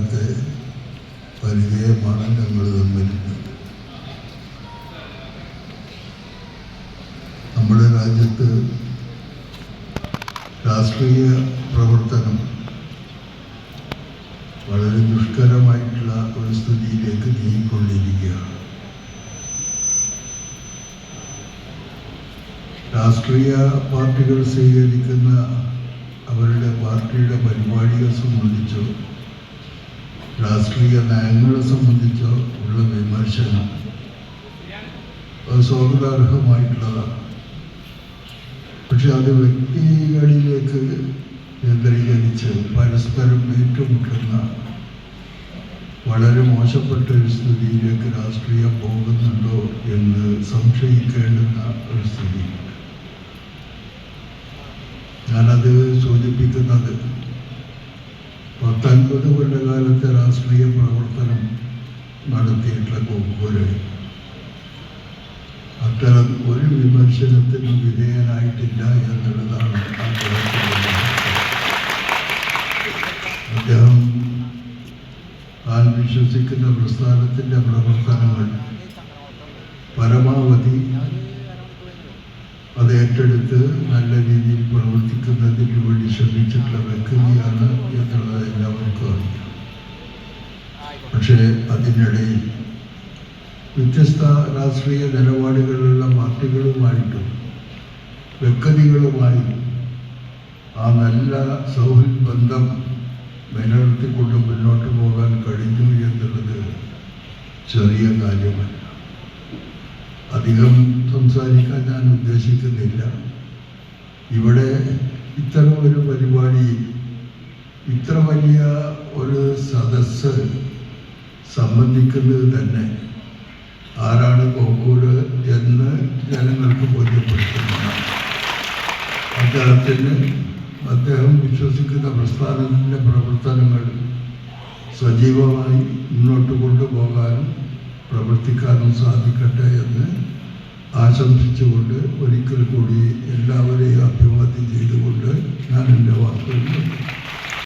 കാലത്തെ പരിചയമാണ് ഞങ്ങൾ തമ്മിൽ. നമ്മുടെ രാജ്യത്ത് രാഷ്ട്രീയ പ്രവർത്തനം വളരെ ദുഷ്കരമായിട്ടുള്ള ഒരു സ്ഥിതിയിലേക്ക് നീങ്ങിക്കൊണ്ടിരിക്കുകയാണ്. രാഷ്ട്രീയ പാർട്ടികൾ സ്വീകരിക്കുന്ന അവരുടെ പാർട്ടിയുടെ പരിപാടികൾ സംബന്ധിച്ചോ രാഷ്ട്രീയ നയങ്ങളെ സംബന്ധിച്ചോ ഉള്ള വിമർശനം അത് സ്വാഗതാർഹമായിട്ടുള്ളതാണ്. പക്ഷെ അത് വ്യക്തികളിലേക്ക് കേന്ദ്രീകരിച്ച് പരസ്പരം ഏറ്റുമുട്ടുന്ന വളരെ മോശപ്പെട്ട ഒരു സ്ഥിതിയിലേക്ക് രാഷ്ട്രീയം പോകുന്നുണ്ടോ എന്ന് സംശയിക്കേണ്ടുന്ന ഒരു സ്ഥിതിയുണ്ട്. ഞാനത് സൂചിപ്പിക്കുന്നത് 19 കൊല്ലകാലത്തെ രാഷ്ട്രീയ പ്രവർത്തനം നടത്തിയിട്ടുള്ള കോക്കൂര് അത്തരം ഒരു വിമർശനത്തിനും വിധേയനായിട്ടില്ല എന്നുള്ളതാണ് അദ്ദേഹം താൻ വിശ്വസിക്കുന്ന പ്രസ്ഥാനത്തിൻ്റെ പ്രവർത്തനങ്ങൾ പരമാവധി അത് ഏറ്റെടുത്ത് നല്ല രീതിയിൽ പ്രവർത്തിക്കുന്നതിന് വേണ്ടി ശ്രമിച്ചിട്ടുള്ള വ്യക്തിയാണ് എന്നുള്ളത് എല്ലാവർക്കും അറിയാം. പക്ഷേ അതിനിടയിൽ വ്യത്യസ്ത രാഷ്ട്രീയ നിലപാടുകളുള്ള പാർട്ടികളുമായിട്ടും വ്യക്തികളുമായും ആ നല്ല സൗഹൃദ ബന്ധം നിലനിർത്തിക്കൊണ്ട് മുന്നോട്ട് പോകാൻ കഴിഞ്ഞു എന്നുള്ളത് ചെറിയ കാര്യമല്ല. അധികം സംസാരിക്കാൻ ഞാൻ ഉദ്ദേശിക്കുന്നില്ല. ഇവിടെ ഇത്തരം ഒരു പരിപാടി ഇത്ര വലിയ ഒരു സദസ്സ് സംബന്ധിക്കുന്നത് തന്നെ ആരാണ് കോക്കൂര് എന്ന് ജനങ്ങൾക്ക് ബോധ്യപ്പെടുത്തുന്നതാണ്. അദ്ദേഹം വിശ്വസിക്കുന്ന പ്രസ്ഥാനത്തിൻ്റെ പ്രവർത്തനങ്ങൾ സജീവമായി മുന്നോട്ട് കൊണ്ടുപോകാനും പ്രവർത്തിക്കാനും സാധിക്കട്ടെ എന്ന് ആശംസിച്ചുകൊണ്ട് ഒരിക്കൽ കൂടി എല്ലാവരെയും അഭിവാദ്യം ചെയ്തുകൊണ്ട് ഞാൻ എൻ്റെ വാക്കുകൾ